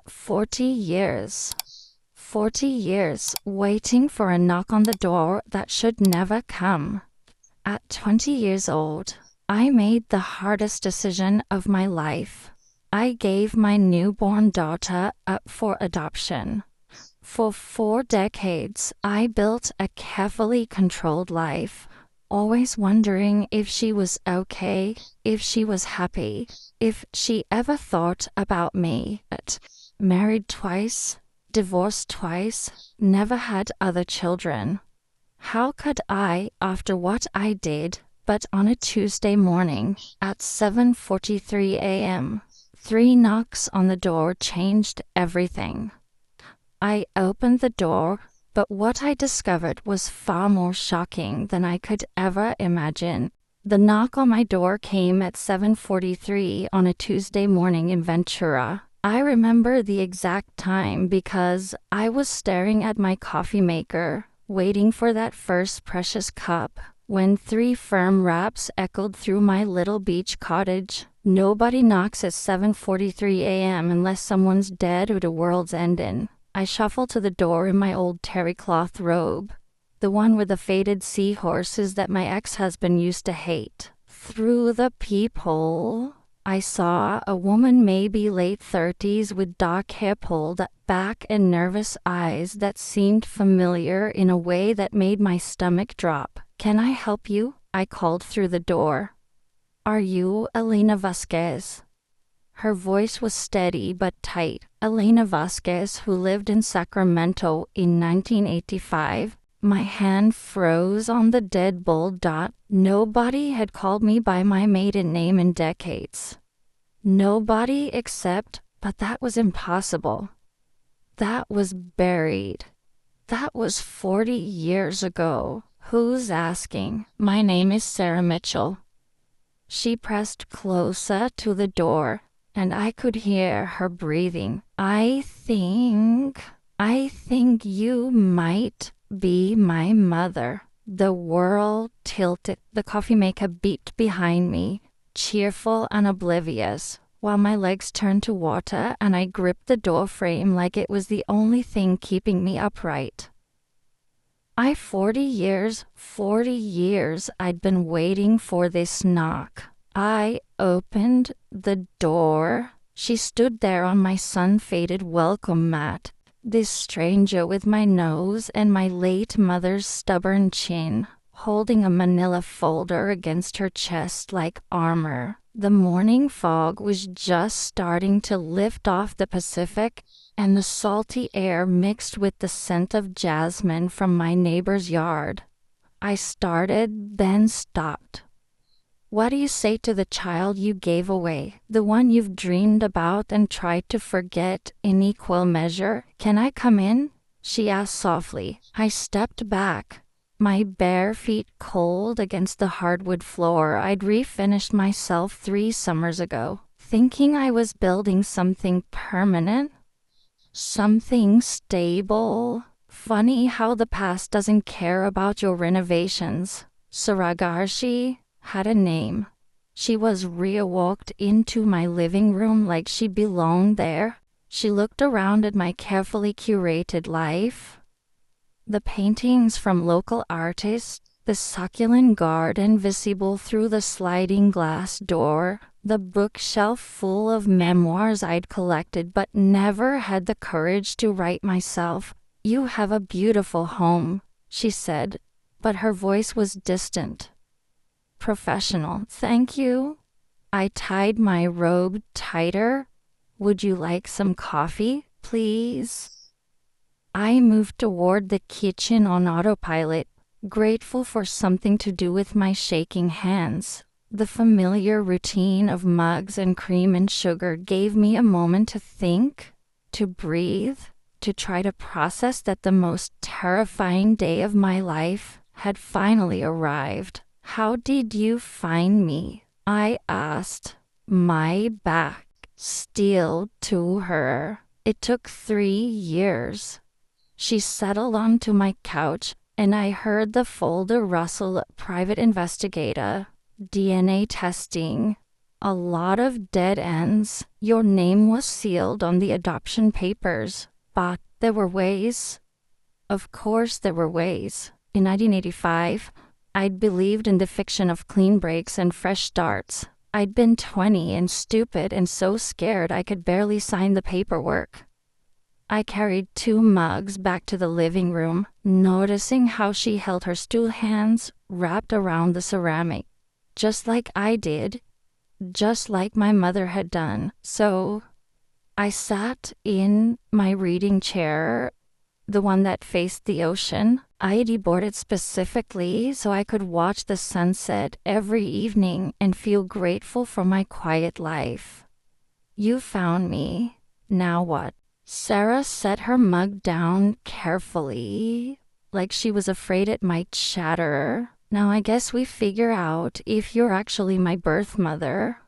40 years. 40 years waiting for a knock on the door that should never come. At 20 years old, I made the hardest decision of my life. I gave my newborn daughter up for adoption. For 4 decades, I built a carefully controlled life, always wondering if she was okay, if she was happy, if she ever thought about me. Married twice, divorced twice, never had other children. How could I, after what I did, but on a Tuesday morning, at 7:43 a.m., 3 knocks on the door changed everything. I opened the door, but what I discovered was far more shocking than I could ever imagine. The knock on my door came at 7:43 on a Tuesday morning in Ventura. I remember the exact time because I was staring at my coffee maker, waiting for that first precious cup, when 3 firm raps echoed through my little beach cottage. Nobody knocks at 7:43 a.m. unless someone's dead or the world's ending. I shuffled to the door in my old terry cloth robe, the one with the faded seahorses that my ex-husband used to hate. Through the peephole, I saw a woman, maybe late 30s, with dark hair pulled back and nervous eyes that seemed familiar in a way that made my stomach drop. "Can I help you?" I called through the door. "Are you Elena Vasquez?" Her voice was steady but tight. Elena Vasquez, who lived in Sacramento in 1985. My hand froze on the dead bold dot. Nobody had called me by my maiden name in decades. Nobody except, but that was impossible. That was buried. That was 40 years ago. Who's asking? "My name is Sarah Mitchell." She pressed closer to the door, and I could hear her breathing. I think you might be my mother." The world tilted. The coffee maker beeped behind me, cheerful and oblivious, while my legs turned to water and I gripped the door frame like it was the only thing keeping me upright. 40 years I'd been waiting for this knock. I opened the door. She stood there on my sun-faded welcome mat, this stranger with my nose and my late mother's stubborn chin, holding a manila folder against her chest like armor. The morning fog was just starting to lift off the Pacific, and the salty air mixed with the scent of jasmine from my neighbor's yard. I started, then stopped. "What do you say to the child you gave away, the one you've dreamed about and tried to forget in equal measure? Can I come in?" she asked softly. I stepped back, my bare feet cold against the hardwood floor I'd refinished myself 3 summers ago, thinking I was building something permanent, something stable. Funny how the past doesn't care about your renovations. Saragarshi had a name. She was walked into my living room like she belonged there. She looked around at my carefully curated life. The paintings from local artists, the succulent garden visible through the sliding glass door, the bookshelf full of memoirs I'd collected but never had the courage to write myself. "You have a beautiful home," she said, but her voice was distant. "Professional, thank you." I tied my robe tighter. "Would you like some coffee, please?" I moved toward the kitchen on autopilot, grateful for something to do with my shaking hands. The familiar routine of mugs and cream and sugar gave me a moment to think, to breathe, to try to process that the most terrifying day of my life had finally arrived. "How did you find me?" I asked, my back still to her. "It took 3 years." She settled onto my couch, and I heard the folder rustle. "Private investigator, DNA testing." A lot of dead ends. Your name was sealed on the adoption papers, but there were ways. Of course there were ways. In 1985, I'd believed in the fiction of clean breaks and fresh starts. I'd been 20 and stupid and so scared I could barely sign the paperwork. I carried 2 mugs back to the living room, noticing how she held her stool hands wrapped around the ceramic, just like I did, just like my mother had done. So I sat in my reading chair, the one that faced the ocean. I'd bought it specifically so I could watch the sunset every evening and feel grateful for my quiet life. You found me. Now what? Sarah set her mug down carefully, like she was afraid it might shatter. Now I guess we figure out if you're actually my birth mother.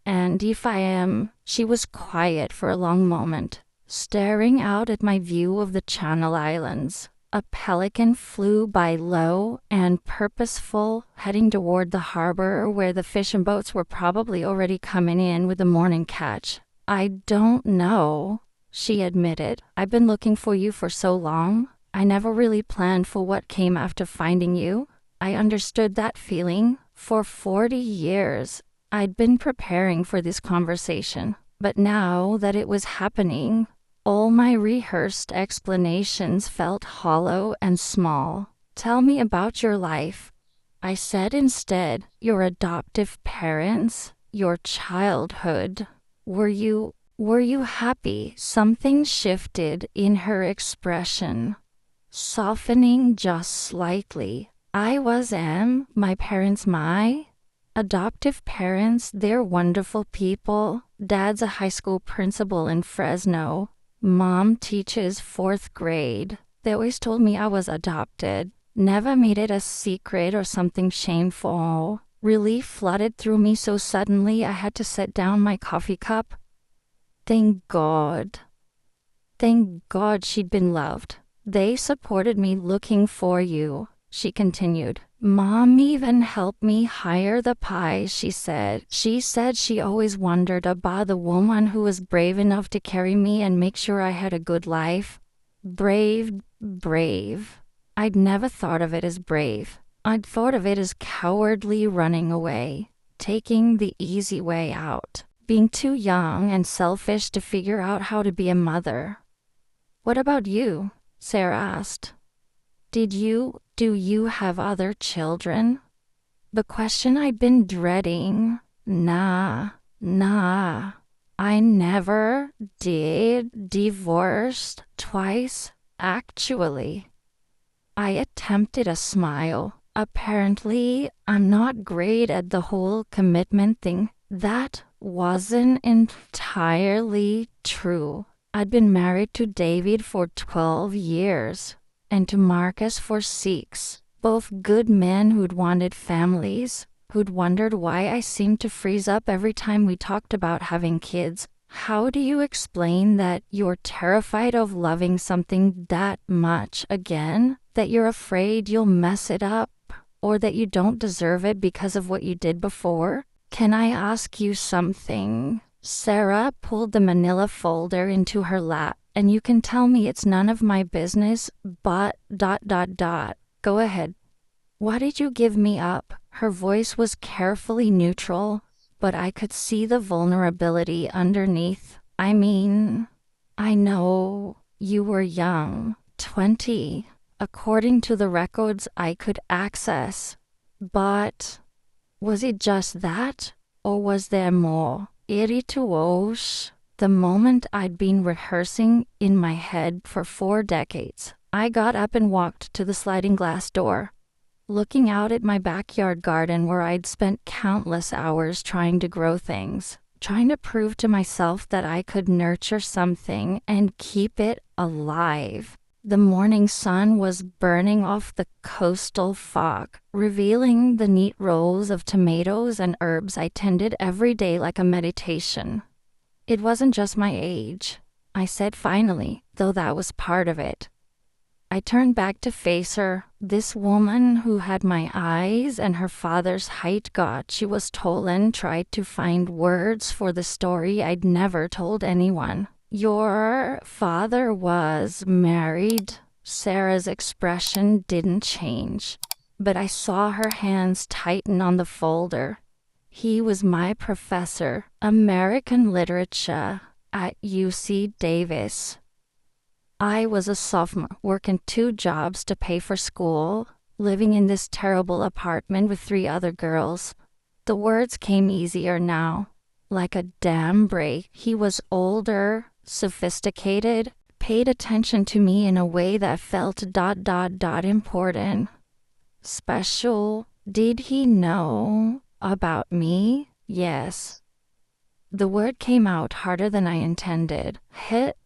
And if I am. She was quiet for a long moment, staring out at my view of the Channel Islands. A pelican flew by low and purposeful, heading toward the harbor where the fishing boats were probably already coming in with the morning catch. I don't know, she admitted. I've been looking for you for so long. I never really planned for what came after finding you. I understood that feeling. For 40 years, I'd been preparing for this conversation. But now that it was happening, all my rehearsed explanations felt hollow and small. Tell me about your life, I said instead. Your adoptive parents, your childhood. Were you happy? Something shifted in her expression, softening just slightly. I am. My parents, my adoptive parents, they're wonderful people. Dad's a high school principal in Fresno. Mom teaches 4th grade. They always told me I was adopted. Never made it a secret or something shameful. Relief flooded through me so suddenly I had to set down my coffee cup. Thank God. Thank God she'd been loved. They supported me looking for you, she continued. Mom even helped me hire the pies, she said. She said she always wondered about the woman who was brave enough to carry me and make sure I had a good life. Brave. I'd never thought of it as brave. I'd thought of it as cowardly running away, taking the easy way out, being too young and selfish to figure out how to be a mother. What about you? Sarah asked. Do you have other children? The question I'd been dreading. Nah. I never did. Divorced twice, actually. I attempted a smile. Apparently, I'm not great at the whole commitment thing. That wasn't entirely true. I'd been married to David for 12 years. And to Marcus for 6, both good men who'd wanted families, who'd wondered why I seemed to freeze up every time we talked about having kids. How do you explain that you're terrified of loving something that much again, that you're afraid you'll mess it up, or that you don't deserve it because of what you did before? Can I ask you something? Sarah pulled the manila folder into her lap. And you can tell me it's none of my business, but ... Go ahead. Why did you give me up? Her voice was carefully neutral, but I could see the vulnerability underneath. I mean, I know you were young, 20, according to the records I could access. But was it just that, or was there more? Irituos. The moment I'd been rehearsing in my head for 4 decades, I got up and walked to the sliding glass door, looking out at my backyard garden where I'd spent countless hours trying to grow things, trying to prove to myself that I could nurture something and keep it alive. The morning sun was burning off the coastal fog, revealing the neat rows of tomatoes and herbs I tended every day like a meditation. It wasn't just my age, I said finally, though that was part of it. I turned back to face her. This woman who had my eyes and her father's height. God, she was tall and tried to find words for the story I'd never told anyone. Your father was married? Sarah's expression didn't change, but I saw her hands tighten on the folder. He was my professor, American literature, at UC Davis. I was a sophomore, working 2 jobs to pay for school, living in this terrible apartment with 3 other girls. The words came easier now, like a dam break. He was older, sophisticated, paid attention to me in a way that felt ... important. Special. Did he know about me? Yes. The word came out harder than I intended.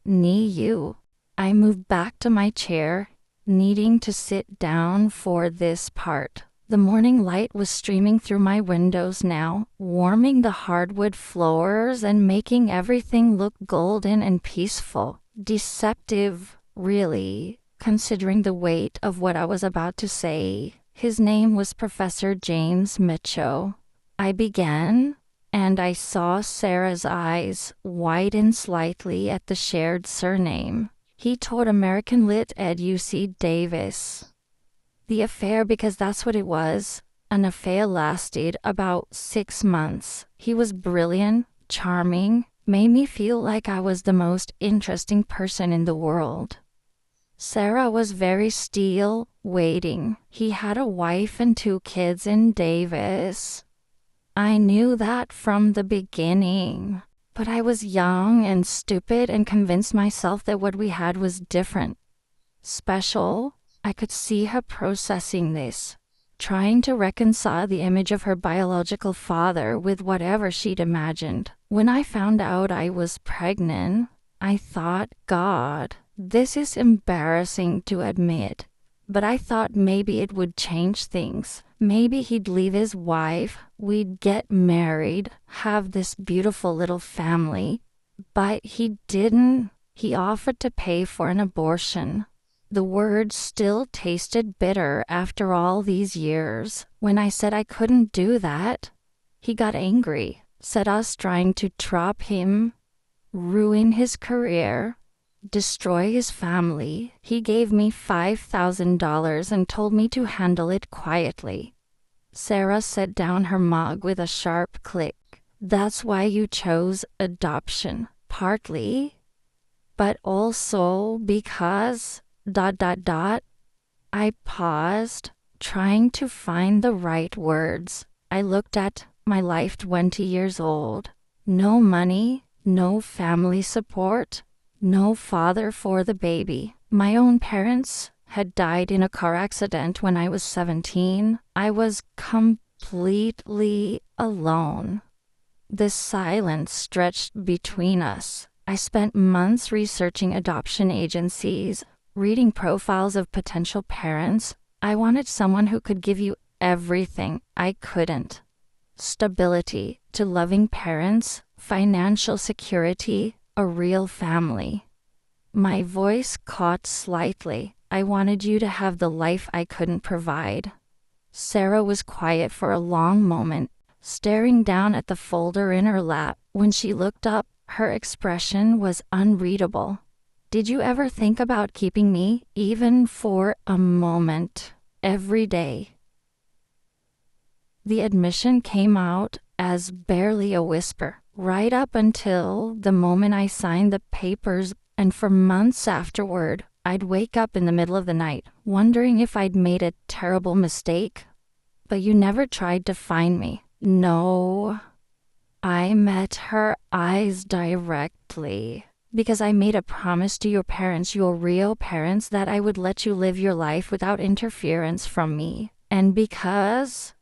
You. I moved back to my chair, needing to sit down for this part. The morning light was streaming through my windows now, warming the hardwood floors and making everything look golden and peaceful. Deceptive, really, considering the weight of what I was about to say. His name was Professor James Micho. I began, and I saw Sarah's eyes widen slightly at the shared surname. He taught American Lit at UC Davis. The affair, because that's what it was, an affair, lasted about 6 months. He was brilliant, charming, made me feel like I was the most interesting person in the world. Sarah was very still, waiting. He had a wife and 2 kids in Davis. I knew that from the beginning. But I was young and stupid and convinced myself that what we had was different. Special. I could see her processing this, trying to reconcile the image of her biological father with whatever she'd imagined. When I found out I was pregnant, I thought, God, this is embarrassing to admit. But I thought maybe it would change things. Maybe he'd leave his wife, we'd get married, have this beautiful little family. But he didn't. He offered to pay for an abortion. The words still tasted bitter after all these years. When I said I couldn't do that, he got angry, said us trying to trap him, ruin his career, destroy his family. He gave me $5,000 and told me to handle it quietly. Sarah set down her mug with a sharp click. That's why you chose adoption, partly, but also because ... I paused, trying to find the right words. I looked at my life 20 years old. No money, no family support, no father for the baby. My own parents had died in a car accident when I was 17. I was completely alone. The silence stretched between us. I spent months researching adoption agencies, reading profiles of potential parents. I wanted someone who could give you everything I couldn't. Stability to loving parents, financial security, a real family. My voice caught slightly. I wanted you to have the life I couldn't provide. Sarah was quiet for a long moment, staring down at the folder in her lap. When she looked up, her expression was unreadable. Did you ever think about keeping me, even for a moment, every day? The admission came out as barely a whisper, right up until the moment I signed the papers, and for months afterward, I'd wake up in the middle of the night, wondering if I'd made a terrible mistake. But you never tried to find me. No. I met her eyes directly. Because I made a promise to your parents, your real parents, that I would let you live your life without interference from me. And because...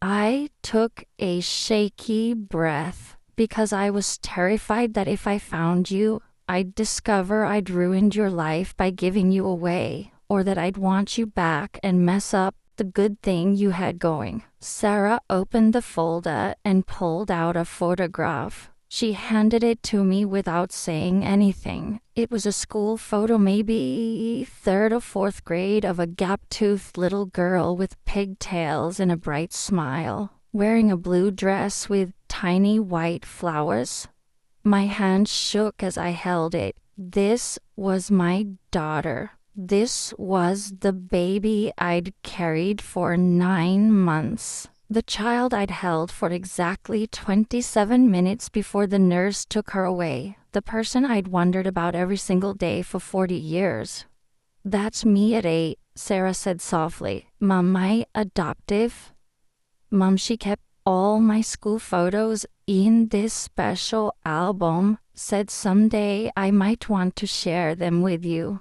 I took a shaky breath, because I was terrified that if I found you, I'd discover I'd ruined your life by giving you away, or that I'd want you back and mess up the good thing you had going. Sarah opened the folder and pulled out a photograph. She handed it to me without saying anything. It was a school photo, maybe third or fourth grade, of a gap-toothed little girl with pigtails and a bright smile, wearing a blue dress with tiny white flowers. My hand shook as I held it. This was my daughter. This was the baby I'd carried for 9 months. The child I'd held for exactly 27 minutes before the nurse took her away. The person I'd wondered about every single day for 40 years. That's me at 8, Sarah said softly. Mom, my adoptive. Mom, she kept all my school photos in this special album. Said someday I might want to share them with you.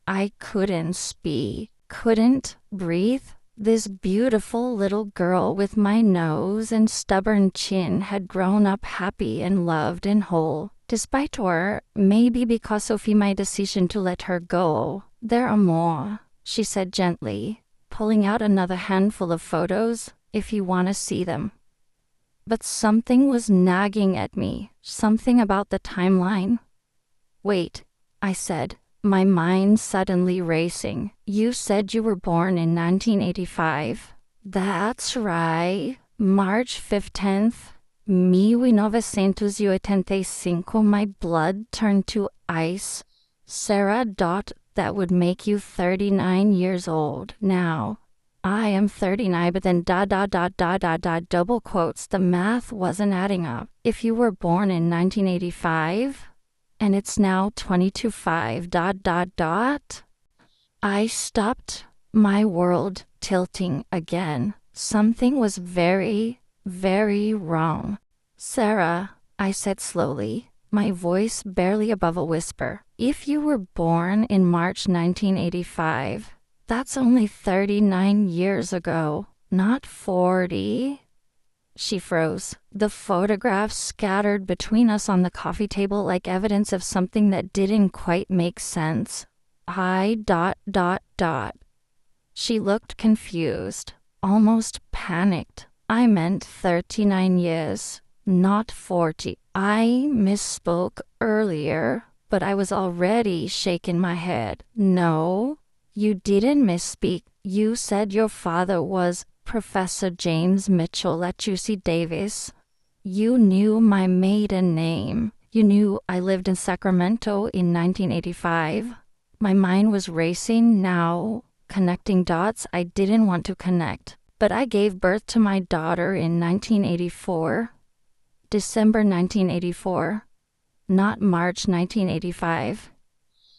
I couldn't speak, couldn't breathe. This beautiful little girl with my nose and stubborn chin had grown up happy and loved and whole. Despite, or maybe because of my decision to let her go. There are more, she said gently, pulling out another handful of photos, if you want to see them. But something was nagging at me, something about the timeline. Wait, I said, my mind suddenly racing. You said you were born in 1985. That's right. March 15th, 1985. My blood turned to ice. Sarah. That would make you 39 years old now. I am 39, but then ... double quotes. The math wasn't adding up. If you were born in 1985... and it's now 22.5... I stopped, my world tilting again. Something was very, very wrong. Sarah, I said slowly, my voice barely above a whisper. If you were born in March 1985, that's only 39 years ago, not 40. She froze. The photographs scattered between us on the coffee table like evidence of something that didn't quite make sense. She looked confused, almost panicked. I meant 39 years, not 40. I misspoke earlier, but I was already shaking my head. No, you didn't misspeak. You said your father was Professor James Mitchell at UC Davis. You knew my maiden name. You knew I lived in Sacramento in 1985. My mind was racing now, connecting dots I didn't want to connect. But I gave birth to my daughter in 1984. December 1984. Not March 1985.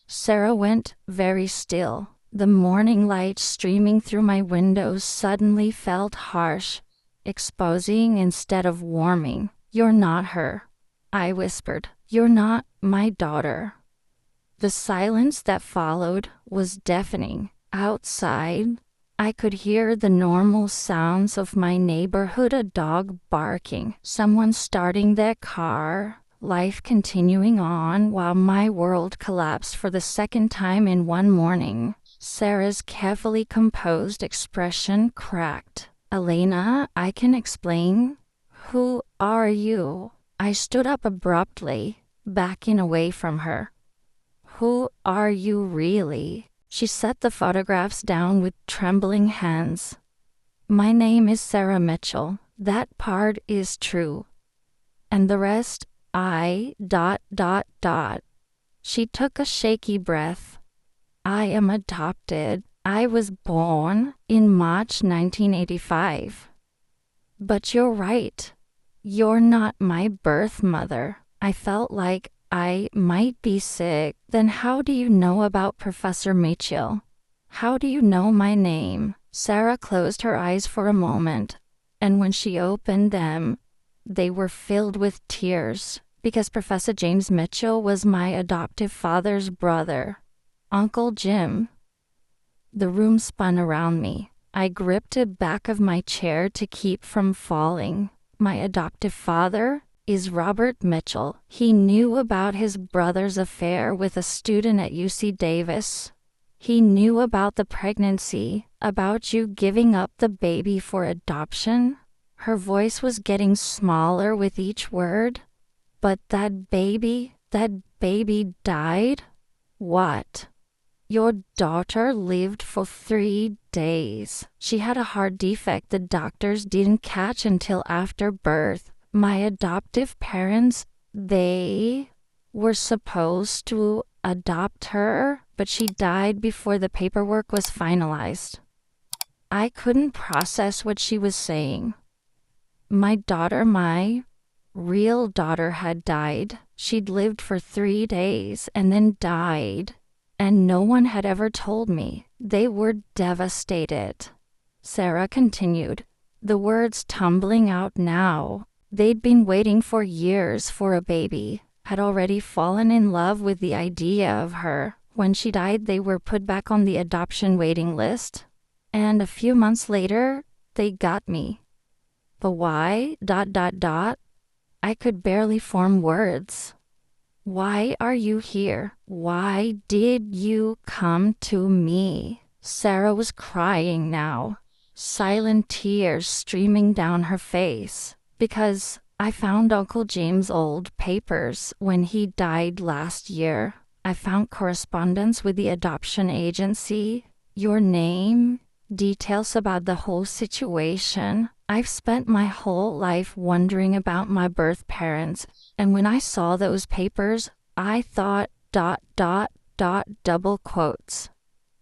Sarah went very still. The morning light streaming through my windows suddenly felt harsh, exposing instead of warming. You're not her, I whispered. You're not my daughter. The silence that followed was deafening. Outside, I could hear the normal sounds of my neighborhood, a dog barking, someone starting their car, life continuing on while my world collapsed for the second time in one morning. Sarah's carefully composed expression cracked. Elena, I can explain. Who are you? I stood up abruptly, backing away from her. Who are you really? She set the photographs down with trembling hands. My name is Sarah Mitchell. That part is true. And the rest, She took a shaky breath. I am adopted. I was born in March 1985. But you're right. You're not my birth mother. I felt like I might be sick. Then how do you know about Professor Mitchell? How do you know my name? Sarah closed her eyes for a moment, and when she opened them, they were filled with tears, because Professor James Mitchell was my adoptive father's brother, Uncle Jim. The room spun around me. I gripped the back of my chair to keep from falling. My adoptive father is Robert Mitchell. He knew about his brother's affair with a student at UC Davis. He knew about the pregnancy, about you giving up the baby for adoption. Her voice was getting smaller with each word. But that baby died? What? Your daughter lived for 3 days. She had a heart defect the doctors didn't catch until after birth. My adoptive parents, they were supposed to adopt her, but she died before the paperwork was finalized. I couldn't process what she was saying. My real daughter had died. She'd lived for 3 days and then died. And no one had ever told me. They were devastated. Sarah continued, the words tumbling out now. They'd been waiting for years for a baby, had already fallen in love with the idea of her. When she died, they were put back on the adoption waiting list. And a few months later, they got me. But why? I could barely form words. Why are you here? Why did you come to me? Sarah was crying now, silent tears streaming down her face. Because I found Uncle Jim's old papers when he died last year. I found correspondence with the adoption agency, your name, details about the whole situation. I've spent my whole life wondering about my birth parents, and when I saw those papers, I thought ... double quotes.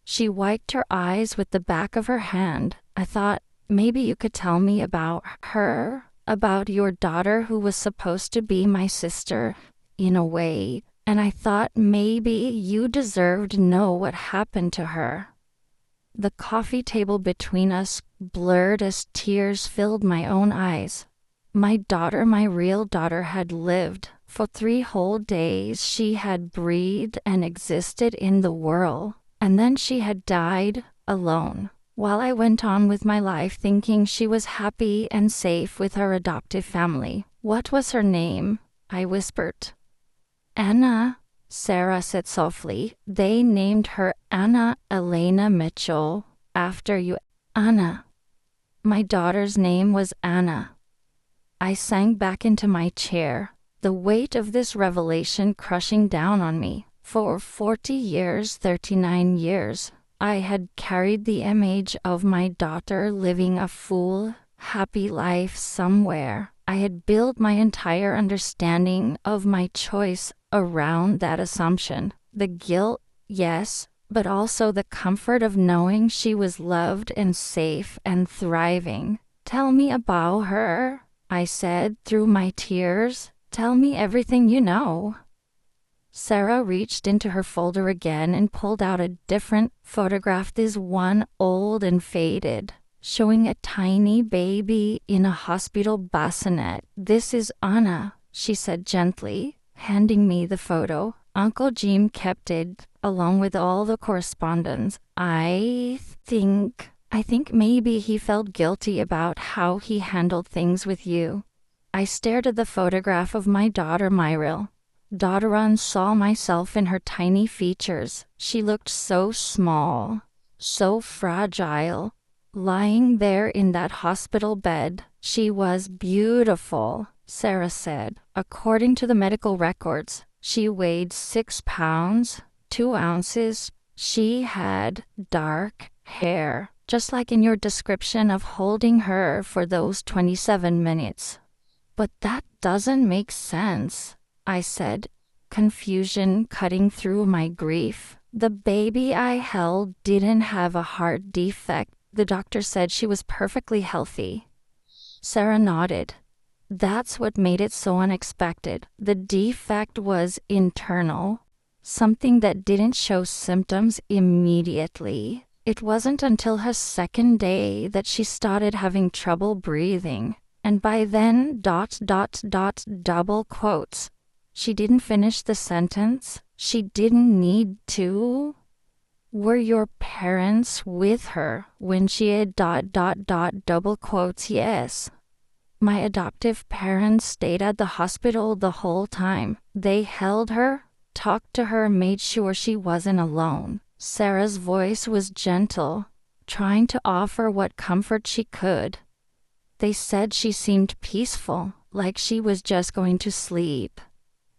She wiped her eyes with the back of her hand. I thought, maybe you could tell me about her, about your daughter who was supposed to be my sister, in a way, and I thought maybe you deserved to know what happened to her. The coffee table between us blurred as tears filled my own eyes. My real daughter had lived. For 3 whole days she had breathed and existed in the world, and then she had died alone. While I went on with my life thinking she was happy and safe with her adoptive family. What was her name? I whispered. Anna, Sarah said softly. They named her Anna Elena Mitchell after you. Anna. My daughter's name was Anna. I sank back into my chair, the weight of this revelation crushing down on me. For 40 years, 39 years, I had carried the image of my daughter living a full, happy life somewhere. I had built my entire understanding of my choice around that assumption. The guilt, yes, but also the comfort of knowing she was loved and safe and thriving. Tell me about her, I said through my tears. Tell me everything you know. Sarah reached into her folder again and pulled out a different photograph, this one old and faded, showing a tiny baby in a hospital bassinet. This is Anna, she said gently, handing me the photo. Uncle Jim kept it, along with all the correspondence. I think maybe he felt guilty about how he handled things with you. I stared at the photograph of my daughter Myril. Dotteron saw myself in her tiny features. She looked so small, so fragile. Lying there in that hospital bed, she was beautiful, Sarah said. According to the medical records, she weighed 6 pounds, 2 ounces. She had dark hair, just like in your description of holding her for those 27 minutes. But that doesn't make sense, I said, confusion cutting through my grief. The baby I held didn't have a heart defect. The doctor said she was perfectly healthy. Sarah nodded. That's what made it so unexpected. The defect was internal, something that didn't show symptoms immediately. It wasn't until her 2nd day that she started having trouble breathing. And by then, double quotes. She didn't finish the sentence. She didn't need to. Were your parents with her when she had double quotes? Yes. My adoptive parents stayed at the hospital the whole time. They held her, talked to her, made sure she wasn't alone. Sarah's voice was gentle, trying to offer what comfort she could. They said she seemed peaceful, like she was just going to sleep.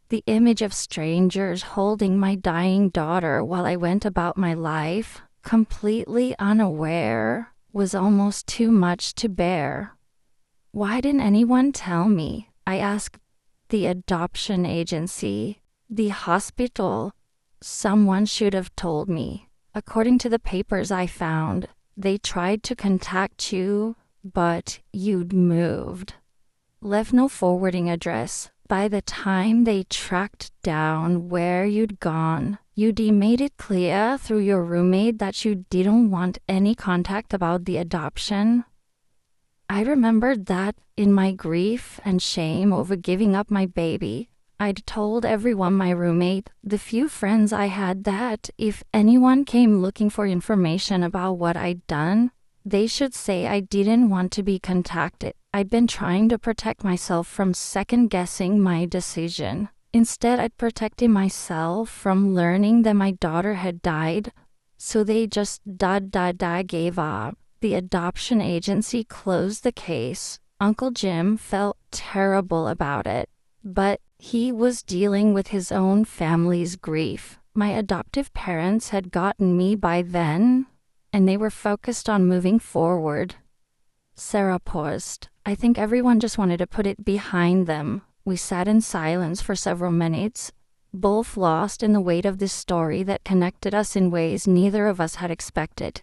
The image of strangers holding my dying daughter while I went about my life, completely unaware, was almost too much to bear. Why didn't anyone tell me? I asked the adoption agency, the hospital. Someone should have told me. According to the papers I found, they tried to contact you, but you'd moved. Left no forwarding address. By the time they tracked down where you'd gone, you'd made it clear through your roommate that you didn't want any contact about the adoption. I remembered that in my grief and shame over giving up my baby, I'd told everyone, my roommate, the few friends I had, that if anyone came looking for information about what I'd done, they should say I didn't want to be contacted. I'd been trying to protect myself from second-guessing my decision. Instead, I'd protected myself from learning that my daughter had died, so they just gave up. The adoption agency closed the case. Uncle Jim felt terrible about it, but he was dealing with his own family's grief. My adoptive parents had gotten me by then, and they were focused on moving forward. Sarah paused. I think everyone just wanted to put it behind them. We sat in silence for several minutes, both lost in the weight of this story that connected us in ways neither of us had expected.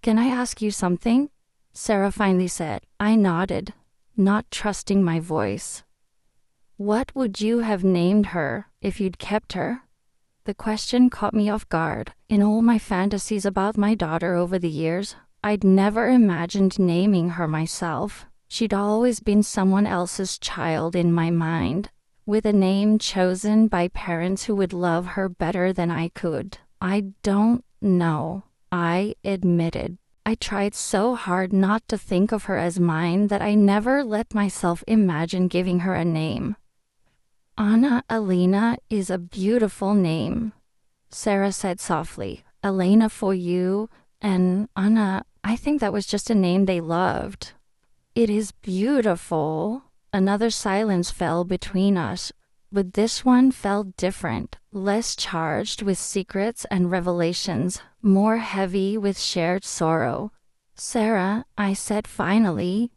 Can I ask you something? Sarah finally said. I nodded, not trusting my voice. What would you have named her if you'd kept her? The question caught me off guard. In all my fantasies about my daughter over the years, I'd never imagined naming her myself. She'd always been someone else's child in my mind, with a name chosen by parents who would love her better than I could. I don't know, I admitted. I tried so hard not to think of her as mine that I never let myself imagine giving her a name. Anna Elena is a beautiful name, Sarah said softly. Elena for you, and Anna, I think that was just a name they loved. It is beautiful. Another silence fell between us, but this one felt different, less charged with secrets and revelations, more heavy with shared sorrow. Sarah, I said finally,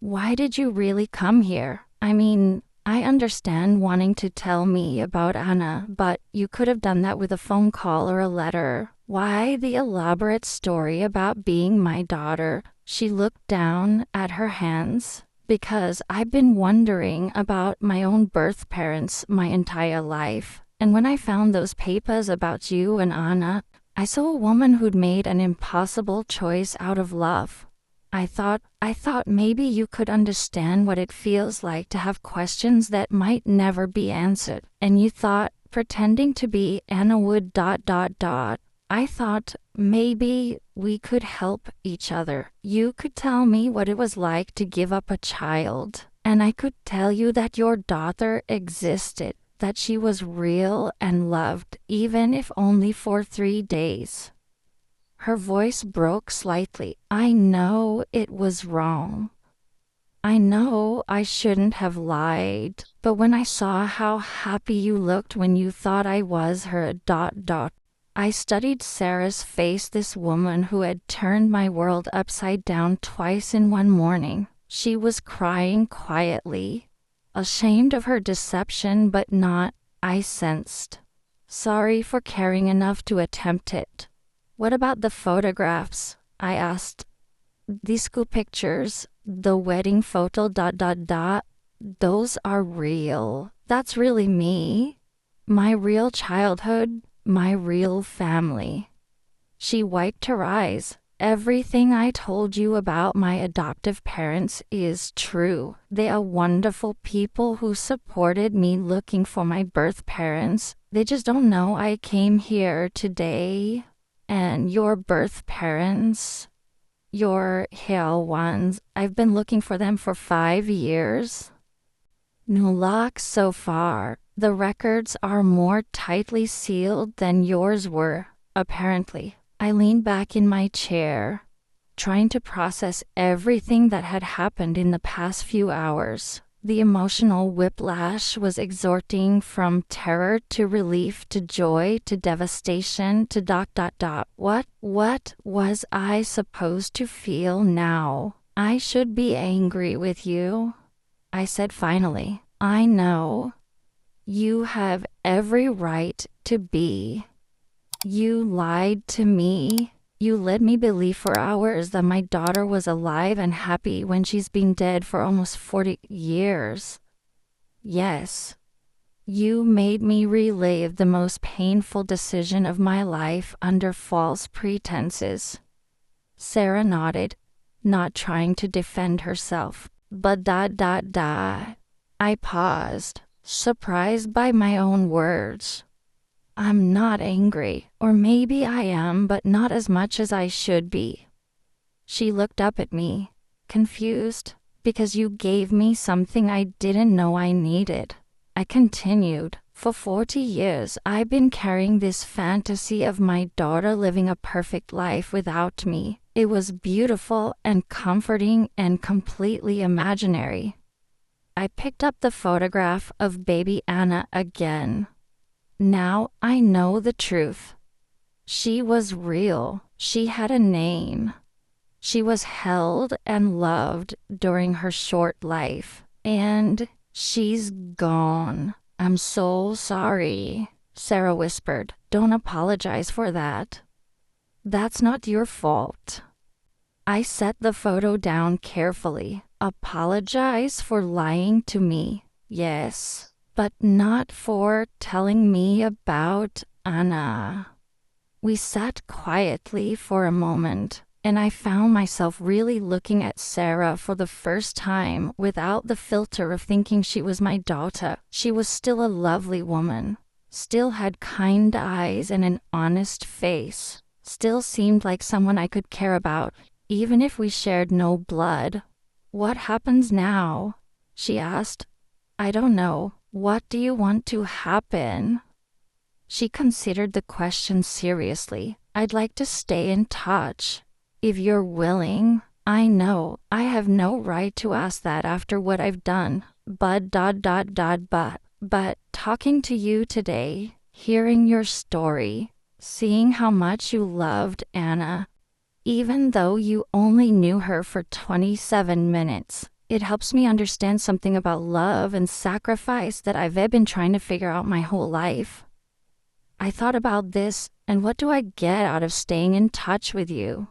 why did you really come here? I mean, I understand wanting to tell me about Anna, but you could have done that with a phone call or a letter. Why the elaborate story about being my daughter? She looked down at her hands. Because I've been wondering about my own birth parents my entire life. And when I found those papers about you and Anna, I saw a woman who'd made an impossible choice out of love. I thought maybe you could understand what it feels like to have questions that might never be answered. And you thought pretending to be Anna would ... I thought maybe we could help each other. You could tell me what it was like to give up a child, and I could tell you that your daughter existed, that she was real and loved, even if only for 3 days. Her voice broke slightly. I know it was wrong. I know I shouldn't have lied, but when I saw how happy you looked when you thought I was her ... I studied Sarah's face, this woman who had turned my world upside down twice in one morning. She was crying quietly, ashamed of her deception, but not, I sensed, sorry for caring enough to attempt it. What about the photographs? I asked. These school pictures, the wedding photo ... those are real. That's really me. My real childhood. My real family. She wiped her eyes. Everything I told you about my adoptive parents is true. They are wonderful people who supported me looking for my birth parents. They just don't know I came here today. And your birth parents, your real ones, I've been looking for them for 5 years. No luck so far. The records are more tightly sealed than yours were, apparently. I leaned back in my chair, trying to process everything that had happened in the past few hours. The emotional whiplash was exhorting from terror to relief to joy to devastation to ... What was I supposed to feel now? I should be angry with you, I said finally. I know. You have every right to be. You lied to me. You led me believe for hours that my daughter was alive and happy when she's been dead for almost 40 years. Yes. You made me relive the most painful decision of my life under false pretenses. Sarah nodded, not trying to defend herself. But ... I paused, surprised by my own words. I'm not angry, or maybe I am, but not as much as I should be. She looked up at me, confused, because you gave me something I didn't know I needed. I continued, for 40 years I've been carrying this fantasy of my daughter living a perfect life without me. It was beautiful and comforting and completely imaginary. I picked up the photograph of baby Anna again. Now I know the truth. She was real. She had a name. She was held and loved during her short life. And she's gone. I'm so sorry, Sarah whispered. Don't apologize for that. That's not your fault. I set the photo down carefully. Apologize for lying to me. Yes. But not for telling me about Anna. We sat quietly for a moment, and I found myself really looking at Sarah for the first time without the filter of thinking she was my daughter. She was still a lovely woman, still had kind eyes and an honest face, still seemed like someone I could care about, even if we shared no blood. What happens now? She asked. I don't know. What do you want to happen? She considered the question seriously. I'd like to stay in touch. If you're willing. I know I have no right to ask that after what I've done. But talking to you today, hearing your story, seeing how much you loved Anna, even though you only knew her for 27 minutes. It helps me understand something about love and sacrifice that I've been trying to figure out my whole life. I thought about this, and what do I get out of staying in touch with you?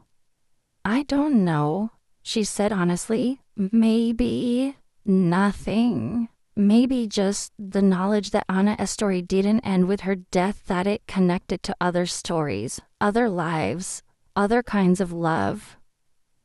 I don't know, she said honestly. Maybe nothing. Maybe just the knowledge that Anna's story didn't end with her death, that it connected to other stories, other lives, other kinds of love.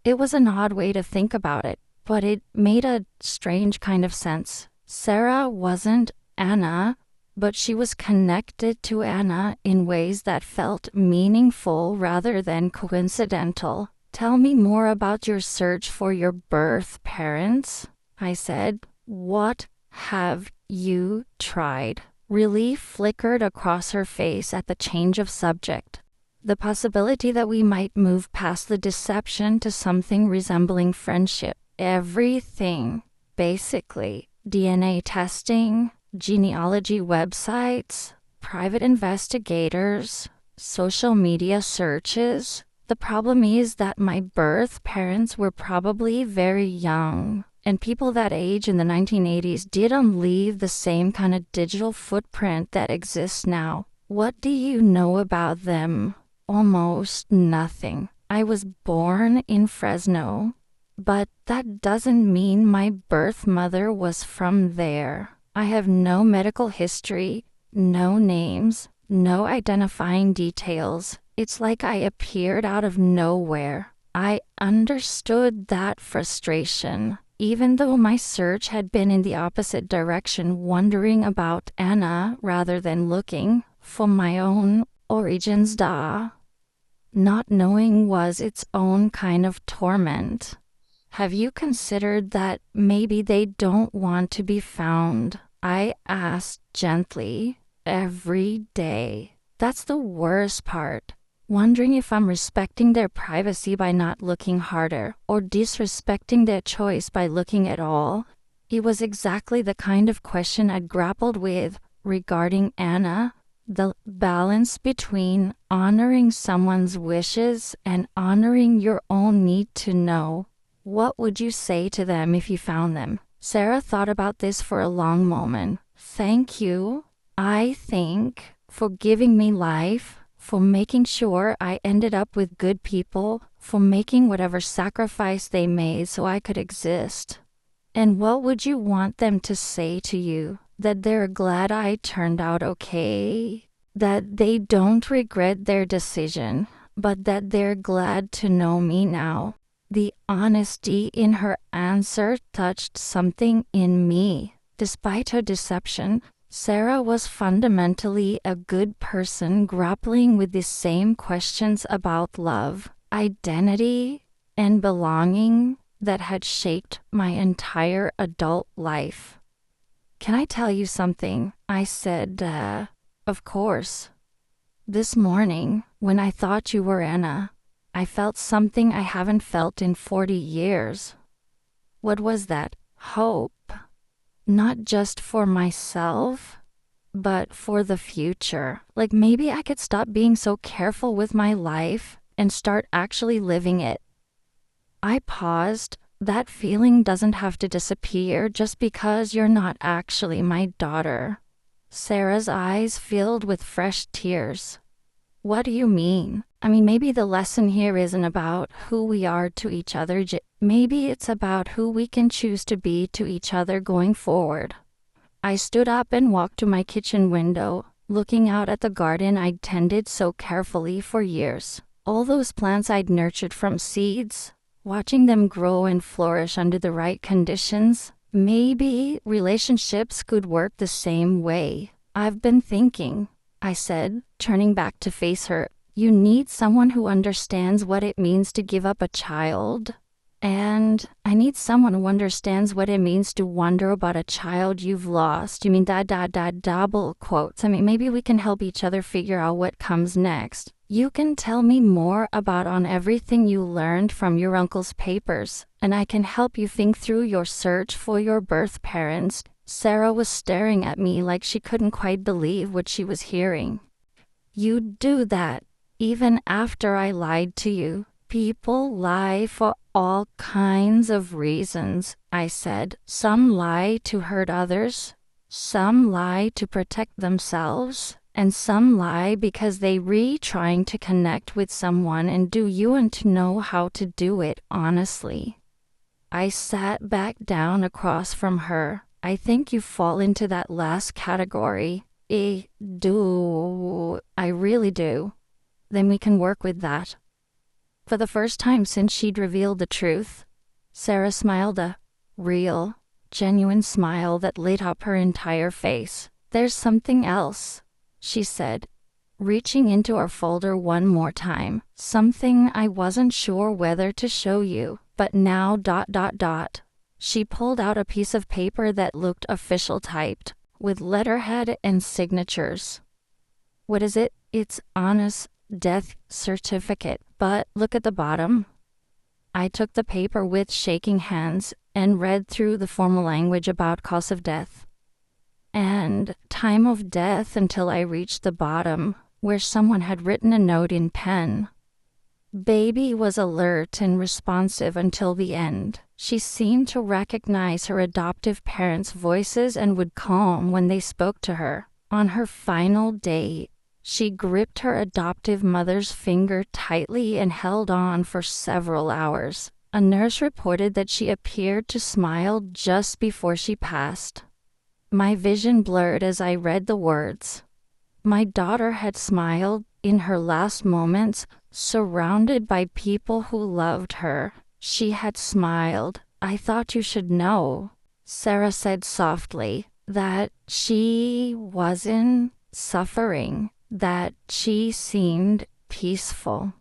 It was an odd way to think about it, but it made a strange kind of sense. Sarah wasn't Anna, but she was connected to Anna in ways that felt meaningful rather than coincidental. Tell me more about your search for your birth parents, I said. What have you tried? Relief flickered across her face at the change of subject. The possibility that we might move past the deception to something resembling friendship. Everything, basically. DNA testing, genealogy websites, private investigators, social media searches. The problem is that my birth parents were probably very young, and people that age in the 1980s didn't leave the same kind of digital footprint that exists now. What do you know about them? Almost nothing. I was born in Fresno, but that doesn't mean my birth mother was from there. I have no medical history, no names, no identifying details. It's like I appeared out of nowhere. I understood that frustration, even though my search had been in the opposite direction, wondering about Anna rather than looking for my own origins. Not knowing was its own kind of torment. Have you considered that maybe they don't want to be found? I asked gently. Every day. That's the worst part. Wondering if I'm respecting their privacy by not looking harder, or disrespecting their choice by looking at all. It was exactly the kind of question I'd grappled with regarding Anna, the balance between honoring someone's wishes and honoring your own need to know. What would you say to them if you found them? Sarah thought about this for a long moment. Thank you, I think, for giving me life, for making sure I ended up with good people, for making whatever sacrifice they made so I could exist. And what would you want them to say to you? That they're glad I turned out okay? That they don't regret their decision, but that they're glad to know me now? The honesty in her answer touched something in me. Despite her deception, Sarah was fundamentally a good person grappling with the same questions about love, identity, and belonging that had shaped my entire adult life. Can I tell you something? I said, of course. This morning, when I thought you were Anna, I felt something I haven't felt in 40 years. What was that? Hope. Not just for myself, but for the future. Like maybe I could stop being so careful with my life and start actually living it. I paused. That feeling doesn't have to disappear just because you're not actually my daughter. Sarah's eyes filled with fresh tears. What do you mean? I mean, maybe the lesson here isn't about who we are to each other. Maybe it's about who we can choose to be to each other going forward. I stood up and walked to my kitchen window, looking out at the garden I'd tended so carefully for years. All those plants I'd nurtured from seeds, watching them grow and flourish under the right conditions. Maybe relationships could work the same way. I've been thinking, I said, turning back to face her. You need someone who understands what it means to give up a child. And I need someone who understands what it means to wonder about a child you've lost. You mean double quotes. I mean, maybe we can help each other figure out what comes next. You can tell me more about on everything you learned from your uncle's papers, and I can help you think through your search for your birth parents. Sarah was staring at me like she couldn't quite believe what she was hearing. You do that, even after I lied to you. People lie for all kinds of reasons, I said. Some lie to hurt others, some lie to protect themselves, and some lie because they trying to connect with someone and do you want to know how to do it honestly. I sat back down across from her. I think you fall into that last category. I do. I really do. Then we can work with that. For the first time since she'd revealed the truth, Sarah smiled a real, genuine smile that lit up her entire face. There's something else, she said, reaching into her folder one more time. Something I wasn't sure whether to show you, but now ... She pulled out a piece of paper that looked official typed, with letterhead and signatures. What is it? It's Anna's death certificate, but look at the bottom. I took the paper with shaking hands and read through the formal language about cause of death and time of death until I reached the bottom, where someone had written a note in pen. Baby was alert and responsive until the end. She seemed to recognize her adoptive parents' voices and would calm when they spoke to her. On her final day, she gripped her adoptive mother's finger tightly and held on for several hours. A nurse reported that she appeared to smile just before she passed. My vision blurred as I read the words. My daughter had smiled in her last moments, surrounded by people who loved her. She had smiled. I thought you should know, Sarah said softly, that she wasn't suffering, that she seemed peaceful.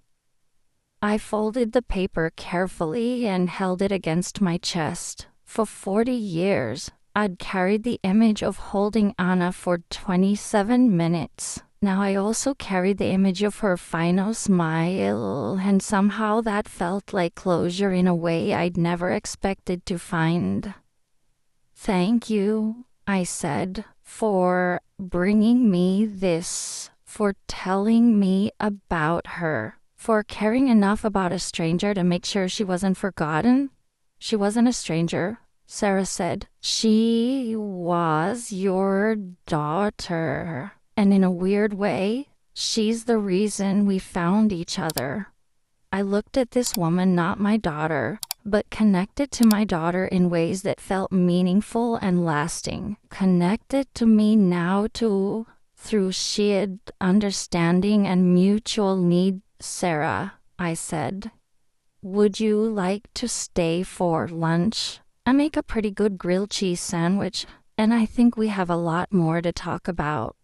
I folded the paper carefully and held it against my chest. For 40 years, I'd carried the image of holding Anna for 27 minutes. Now I also carried the image of her final smile, and somehow that felt like closure in a way I'd never expected to find. Thank you, I said, for bringing me this, for telling me about her, for caring enough about a stranger to make sure she wasn't forgotten. She wasn't a stranger, Sarah said. She was your daughter. And in a weird way, she's the reason we found each other. I looked at this woman, not my daughter, but connected to my daughter in ways that felt meaningful and lasting. Connected to me now too, through shared understanding and mutual need. Sarah, I said, would you like to stay for lunch? I make a pretty good grilled cheese sandwich, and I think we have a lot more to talk about.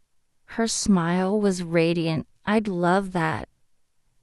Her smile was radiant. I'd love that.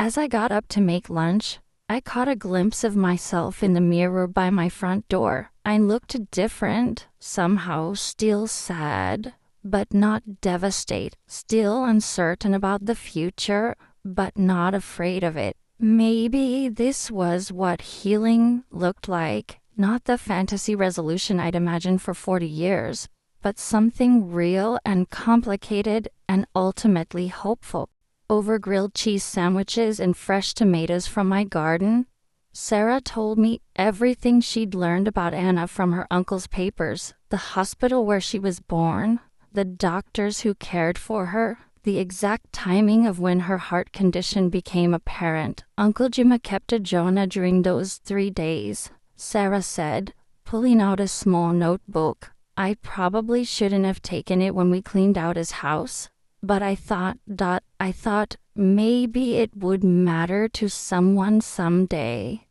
As I got up to make lunch, I caught a glimpse of myself in the mirror by my front door. I looked different, somehow still sad, but not devastated, still uncertain about the future, but not afraid of it. Maybe this was what healing looked like, not the fantasy resolution I'd imagined for 40 years, but something real and complicated and ultimately hopeful. Over grilled cheese sandwiches and fresh tomatoes from my garden, Sarah told me everything she'd learned about Anna from her uncle's papers, the hospital where she was born, the doctors who cared for her, the exact timing of when her heart condition became apparent. Uncle Jim kept a Jonah during those 3 days, Sarah said, pulling out a small notebook. I probably shouldn't have taken it when we cleaned out his house. But I thought maybe it would matter to someone someday.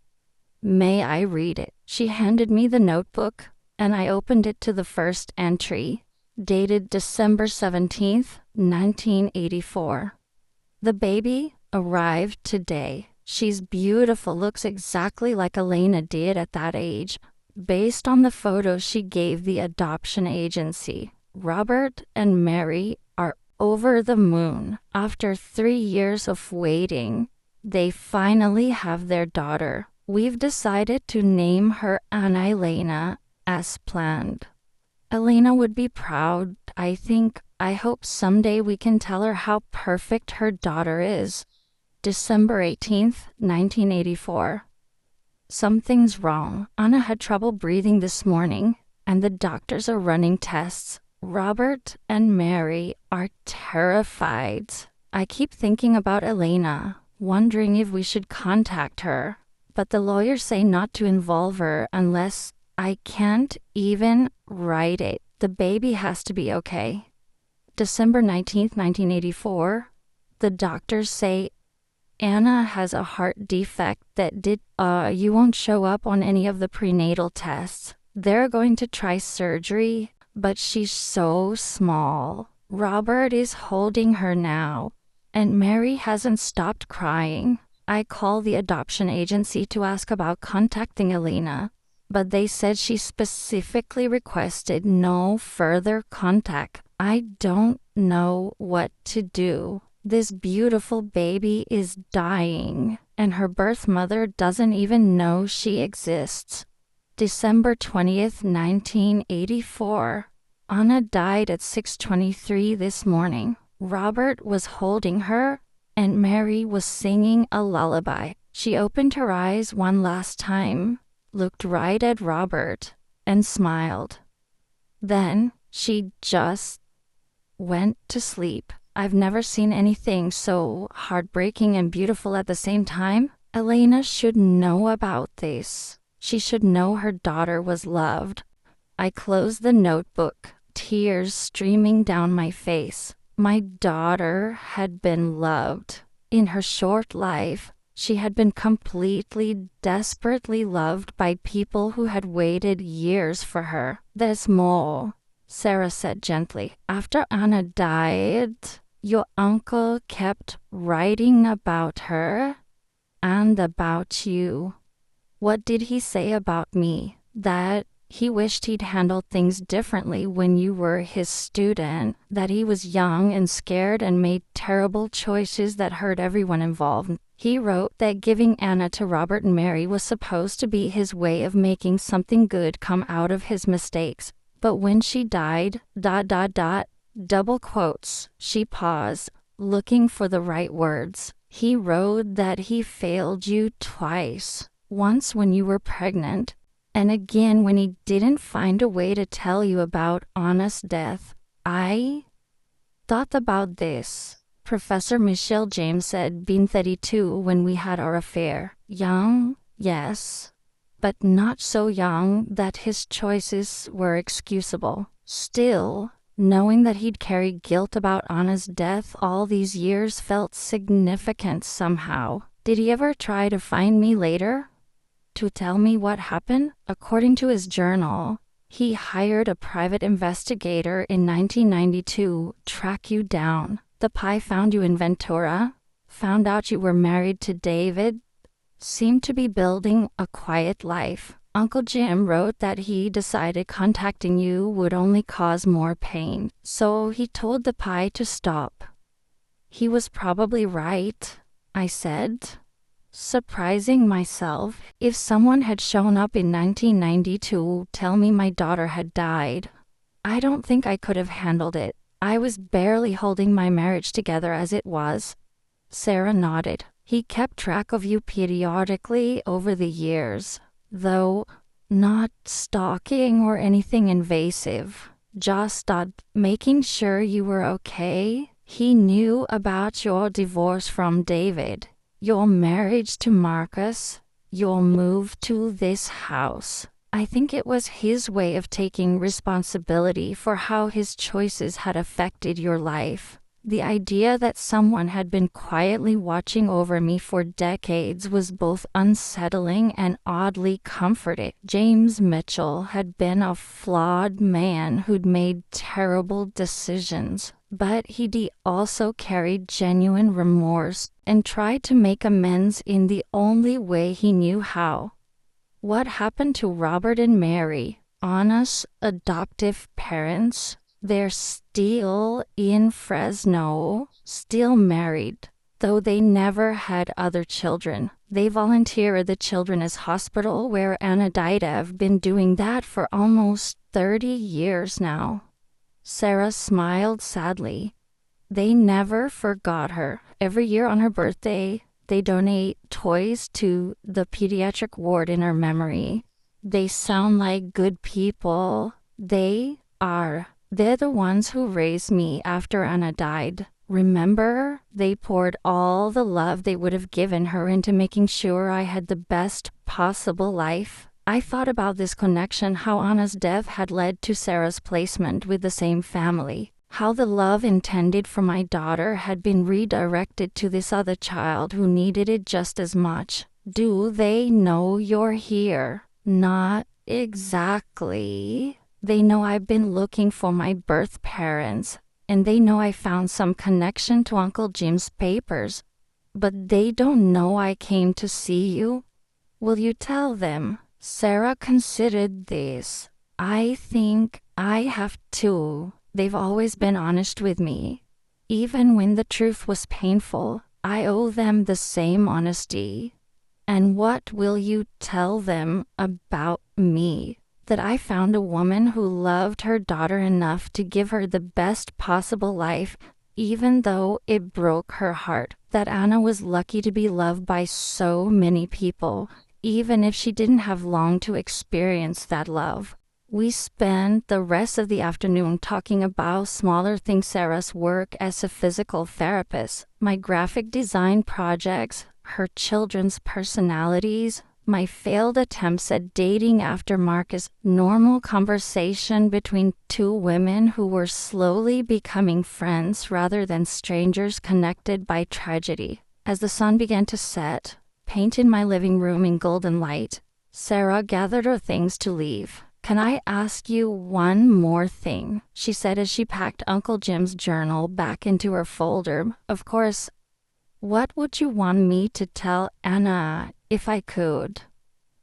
May I read it? She handed me the notebook, and I opened it to the first entry, dated December 17th, 1984. The baby arrived today. She's beautiful, looks exactly like Elena did at that age, based on the photos she gave the adoption agency. Robert and Mary are over the moon. After 3 years of waiting, they finally have their daughter. We've decided to name her Anna Elena as planned. Elena would be proud, I think. I hope someday we can tell her how perfect her daughter is. December 18th, 1984. Something's wrong. Anna had trouble breathing this morning, and the doctors are running tests. Robert and Mary are terrified. I keep thinking about Elena, wondering if we should contact her, but the lawyers say not to involve her unless I can't even write it. The baby has to be okay. December 19th, 1984. The doctors say Anna has a heart defect that you won't show up on any of the prenatal tests. They're going to try surgery, but she's so small. Robert is holding her now, and Mary hasn't stopped crying. I called the adoption agency to ask about contacting Elena, but they said she specifically requested no further contact. I don't know what to do. This beautiful baby is dying, and her birth mother doesn't even know she exists. December 20th, 1984. Anna died at 6:23 this morning. Robert was holding her, and Mary was singing a lullaby. She opened her eyes one last time, looked right at Robert, and smiled. Then she just went to sleep. I've never seen anything so heartbreaking and beautiful at the same time. Elena should know about this. She should know her daughter was loved. I closed the notebook, tears streaming down my face. My daughter had been loved. In her short life, she had been completely, desperately loved by people who had waited years for her. There's more, Sarah said gently. After Anna died, your uncle kept writing about her and about you. What did he say about me? That he wished he'd handled things differently when you were his student, that he was young and scared and made terrible choices that hurt everyone involved. He wrote that giving Anna to Robert and Mary was supposed to be his way of making something good come out of his mistakes. But when she died, double quotes, she paused, looking for the right words. He wrote that he failed you twice. Once when you were pregnant, and again when he didn't find a way to tell you about Anna's death. I thought about this. Professor Michelle James said, being 32 when we had our affair. Young, yes, but not so young that his choices were excusable. Still, knowing that he'd carried guilt about Anna's death all these years felt significant somehow. Did he ever try to find me later? To tell me what happened? According to his journal, he hired a private investigator in 1992 to track you down. The PI found you in Ventura, found out you were married to David, seemed to be building a quiet life. Uncle Jim wrote that he decided contacting you would only cause more pain, so he told the PI to stop. He was probably right, I said, surprising myself. If someone had shown up in 1992 tell me my daughter had died, I don't think I could have handled it. I was barely holding my marriage together as it was. Sarah nodded. He kept track of you periodically over the years, though not stalking or anything invasive, just making sure you were okay. He knew about your divorce from David, your marriage to Marcus, your move to this house. I think it was his way of taking responsibility for how his choices had affected your life. The idea that someone had been quietly watching over me for decades was both unsettling and oddly comforting. James Mitchell had been a flawed man who'd made terrible decisions, but he'd also carried genuine remorse and tried to make amends in the only way he knew how. What happened to Robert and Mary, Anna's adoptive parents? They're still in Fresno, still married, though they never had other children. They volunteer at the Children's Hospital where Anna died. I've been doing that for almost 30 years now. Sarah smiled sadly. They never forgot her. Every year on her birthday, they donate toys to the pediatric ward in her memory. They sound like good people. They are. They're the ones who raised me after Anna died. Remember, they poured all the love they would have given her into making sure I had the best possible life. I thought about this connection, how Anna's death had led to Sarah's placement with the same family. How the love intended for my daughter had been redirected to this other child who needed it just as much. Do they know you're here? Not exactly. They know I've been looking for my birth parents, and they know I found some connection to Uncle Jim's papers. But they don't know I came to see you. Will you tell them? Sarah considered this. I think I have to. They've always been honest with me. Even when the truth was painful, I owe them the same honesty. And what will you tell them about me? That I found a woman who loved her daughter enough to give her the best possible life, even though it broke her heart. That Anna was lucky to be loved by so many people, even if she didn't have long to experience that love. We spent the rest of the afternoon talking about smaller things: Sarah's work as a physical therapist, my graphic design projects, her children's personalities, my failed attempts at dating after Marcus. Normal conversation between two women who were slowly becoming friends rather than strangers connected by tragedy. As the sun began to set, painted my living room in golden light, Sarah gathered her things to leave. Can I ask you one more thing? She said as she packed Uncle Jim's journal back into her folder. Of course. What would you want me to tell Anna if I could?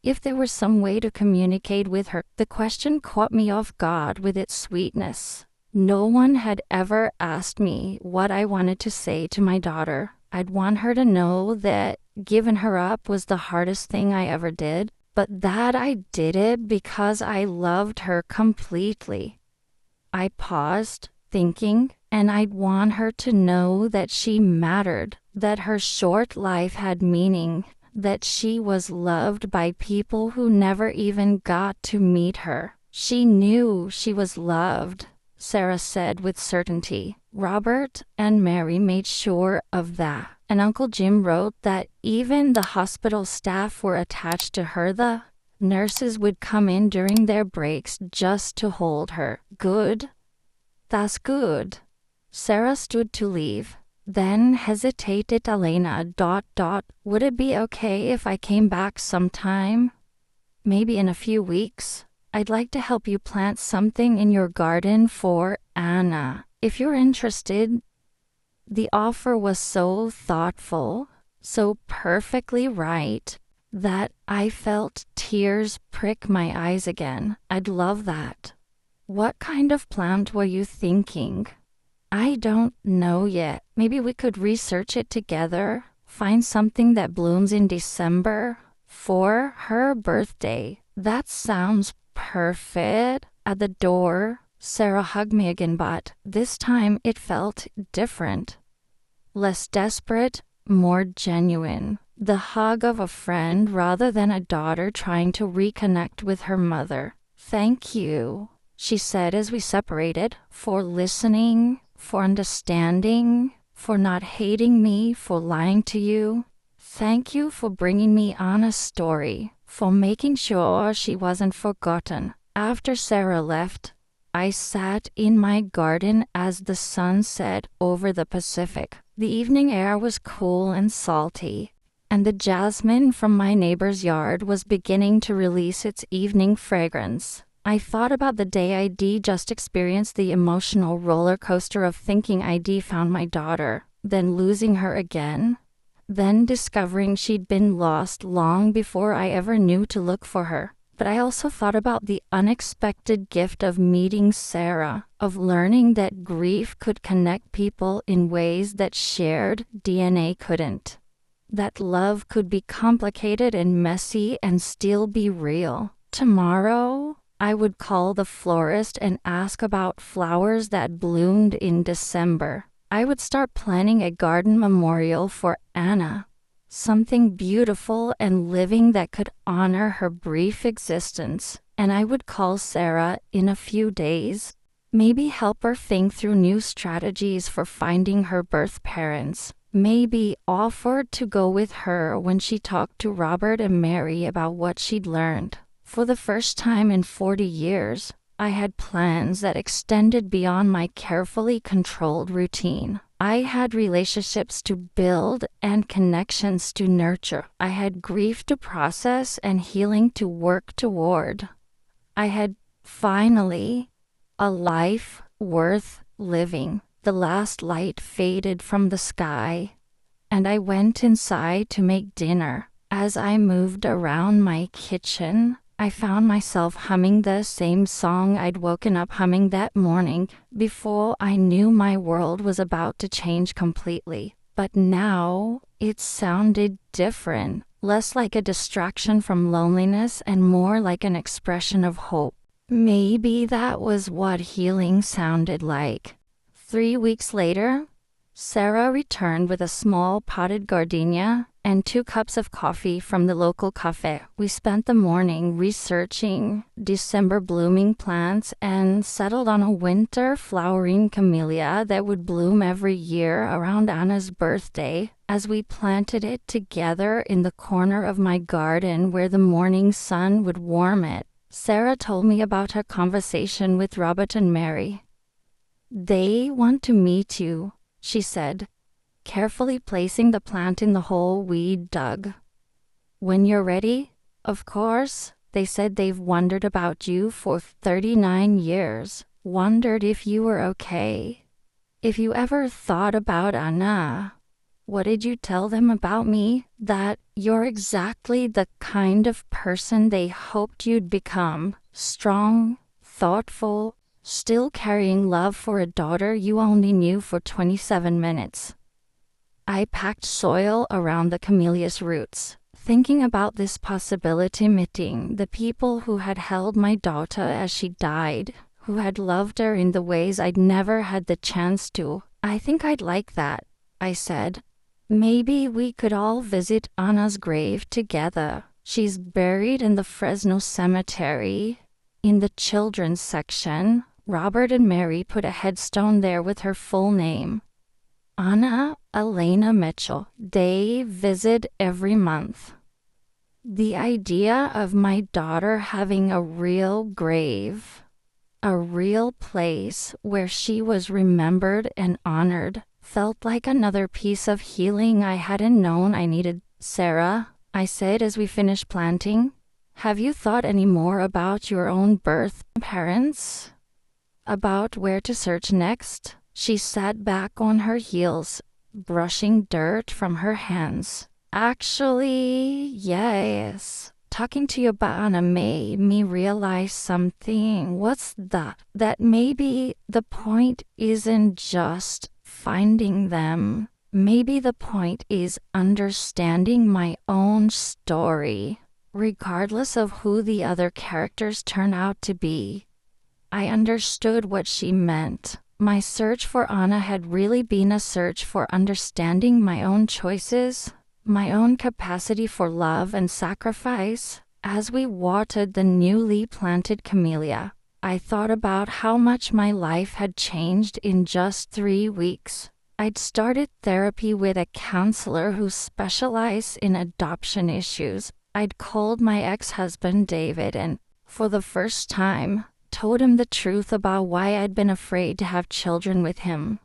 If there were some way to communicate with her? The question caught me off guard with its sweetness. No one had ever asked me what I wanted to say to my daughter. I'd want her to know that giving her up was the hardest thing I ever did. but that I did it because I loved her completely. I paused, thinking, and I'd want her to know that she mattered, that her short life had meaning, that she was loved by people who never even got to meet her. She knew she was loved, Sarah said with certainty. Robert and Mary made sure of that. And Uncle Jim wrote that even the hospital staff were attached to her. The nurses would come in during their breaks just to hold her. Good. That's good. Sarah stood to leave, then hesitated. Elena. Would it be okay if I came back sometime? Maybe in a few weeks? I'd like to help you plant something in your garden for Anna. If you're interested. The offer was so thoughtful, so perfectly right, that I felt tears prick my eyes again. I'd love that. What kind of plant were you thinking? I don't know yet. Maybe we could research it together, find something that blooms in December for her birthday. That sounds perfect. At the door, Sarah hugged me again, but this time it felt different. Less desperate, more genuine. The hug of a friend rather than a daughter trying to reconnect with her mother. Thank you, she said as we separated, for listening, for understanding, for not hating me, for lying to you. Thank you for bringing me Anna's story, for making sure she wasn't forgotten. After Sarah left, I sat in my garden as the sun set over the Pacific. The evening air was cool and salty, and the jasmine from my neighbor's yard was beginning to release its evening fragrance. I thought about the day I'd just experienced the emotional roller coaster of thinking I'd found my daughter, then losing her again, then discovering she'd been lost long before I ever knew to look for her. But I also thought about the unexpected gift of meeting Sarah, of learning that grief could connect people in ways that shared DNA couldn't. That love could be complicated and messy and still be real. Tomorrow, I would call the florist and ask about flowers that bloomed in December. I would start planning a garden memorial for Anna. Something beautiful and living that could honor her brief existence. And I would call Sarah in a few days, maybe help her think through new strategies for finding her birth parents, maybe offer to go with her when she talked to Robert and Mary about what she'd learned. For the first time in 40 years, I had plans that extended beyond my carefully controlled routine. I had relationships to build and connections to nurture. I had grief to process and healing to work toward. I had finally a life worth living. The last light faded from the sky, and I went inside to make dinner. As I moved around my kitchen, I found myself humming the same song I'd woken up humming that morning before I knew my world was about to change completely. But now it sounded different, less like a distraction from loneliness and more like an expression of hope. Maybe that was what healing sounded like. 3 weeks later, Sarah returned with a small potted gardenia and 2 cups of coffee from the local cafe. We spent the morning researching December blooming plants and settled on a winter flowering camellia that would bloom every year around Anna's birthday. As we planted it together in the corner of my garden where the morning sun would warm it, Sarah told me about her conversation with Robert and Mary. They want to meet you, she said, carefully placing the plant in the hole we'd dug. When you're ready, of course. They said they've wondered about you for 39 years, wondered if you were okay. If you ever thought about Anna. What did you tell them about me? That you're exactly the kind of person they hoped you'd become. Strong, thoughtful, still carrying love for a daughter you only knew for 27 minutes. I packed soil around the camellia's roots, Thinking about this possibility, meeting the people who had held my daughter as she died, who had loved her in the ways I'd never had the chance to, I think I'd like that, I said. Maybe we could all visit Anna's grave together. She's buried in the Fresno Cemetery. In the children's section, Robert and Mary put a headstone there with her full name. Anna Elena Mitchell. They visit every month. The idea of my daughter having a real grave, a real place where she was remembered and honored, felt like another piece of healing I hadn't known I needed. Sarah, I said as we finished planting, have you thought any more about your own birth parents? About where to search next? She sat back on her heels, brushing dirt from her hands. Actually, yes. Talking to you about Anna made me realize something. What's that? That maybe the point isn't just finding them. Maybe the point is understanding my own story, regardless of who the other characters turn out to be. I understood what she meant. My search for Anna had really been a search for understanding my own choices, my own capacity for love and sacrifice. As we watered the newly planted camellia, I thought about how much my life had changed in just 3 weeks. I'd started therapy with a counselor who specialized in adoption issues. I'd called my ex-husband David and, for the first time, told him the truth about why I'd been afraid to have children with him.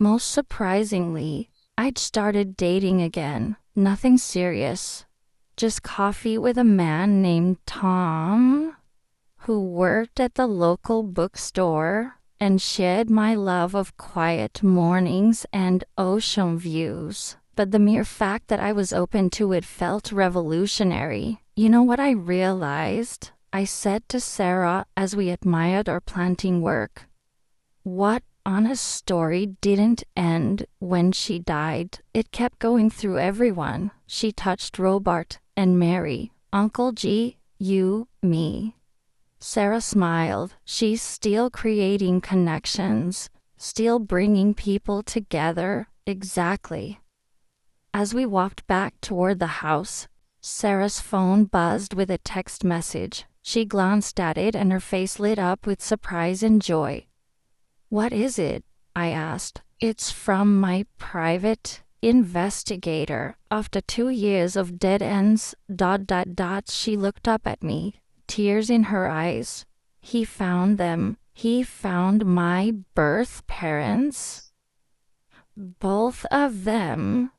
Most surprisingly, I'd started dating again. Nothing serious. Just coffee with a man named Tom, who worked at the local bookstore and shared my love of quiet mornings and ocean views. But the mere fact that I was open to it felt revolutionary. You know what I realized? I said to Sarah as we admired our planting work. What Anna's story didn't end when she died. It kept going through everyone. She touched Robert and Mary, Uncle G, you, me. Sarah smiled. She's still creating connections, still bringing people together. Exactly. As we walked back toward the house, Sarah's phone buzzed with a text message. She glanced at it and her face lit up with surprise and joy. What is it? I asked. It's from my private investigator. After 2 years of dead ends, ... She looked up at me, tears in her eyes. He found them. He found my birth parents. Both of them.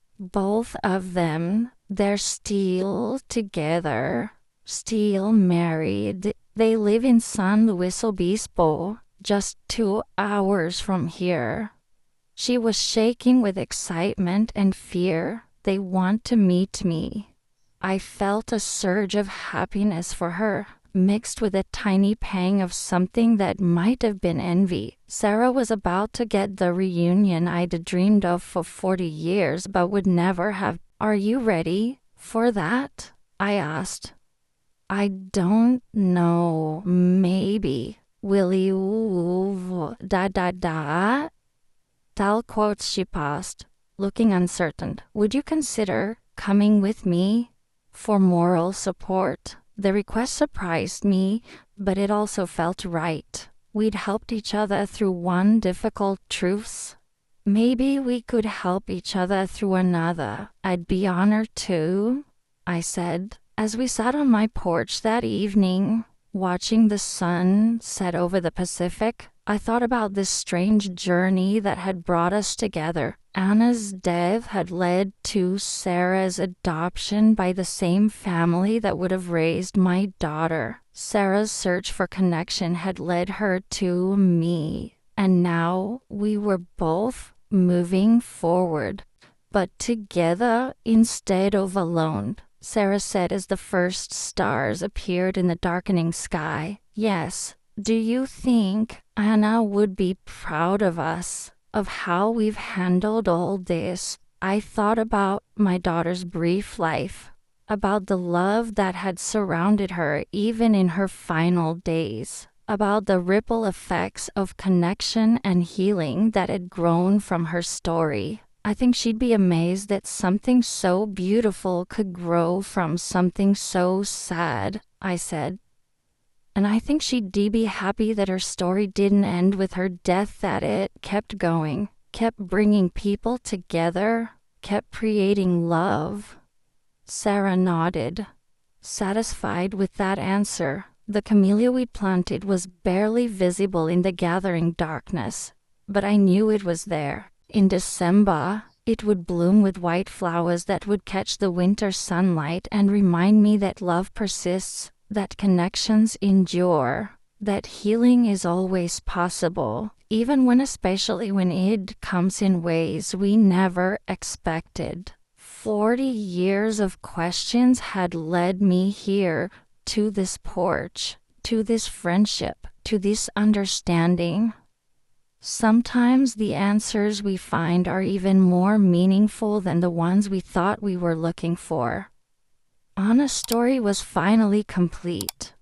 They're still together. Still married. They live in San Luis Obispo, just 2 hours from here. She was shaking with excitement and fear. They want to meet me. I felt a surge of happiness for her, mixed with a tiny pang of something that might have been envy. Sarah was about to get the reunion I'd dreamed of for 40 years but would never have. Are you ready for that? I asked. I don't know. Maybe. Will you? Tal quotes she paused, looking uncertain. Would you consider coming with me for moral support? The request surprised me, but it also felt right. We'd helped each other through one difficult truth. Maybe we could help each other through another. I'd be honored too, I said. As we sat on my porch that evening, watching the sun set over the Pacific, I thought about this strange journey that had brought us together. Anna's death had led to Sarah's adoption by the same family that would have raised my daughter. Sarah's search for connection had led her to me, and now we were both moving forward, but together instead of alone. Sarah said as the first stars appeared in the darkening sky. Yes, do you think Anna would be proud of us, of how we've handled all this? I thought about my daughter's brief life, about the love that had surrounded her even in her final days, about the ripple effects of connection and healing that had grown from her story. I think she'd be amazed that something so beautiful could grow from something so sad, I said. And I think she'd be happy that her story didn't end with her death, that it kept going, kept bringing people together, kept creating love. Sarah nodded, satisfied with that answer. The camellia we'd planted was barely visible in the gathering darkness, but I knew it was there. In December, it would bloom with white flowers that would catch the winter sunlight and remind me that love persists, that connections endure, that healing is always possible, especially when it comes in ways we never expected. 40 years of questions had led me here, to this porch, to this friendship, to this understanding. Sometimes the answers we find are even more meaningful than the ones we thought we were looking for. Anna's story was finally complete.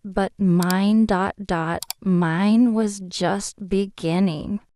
But mine was just beginning.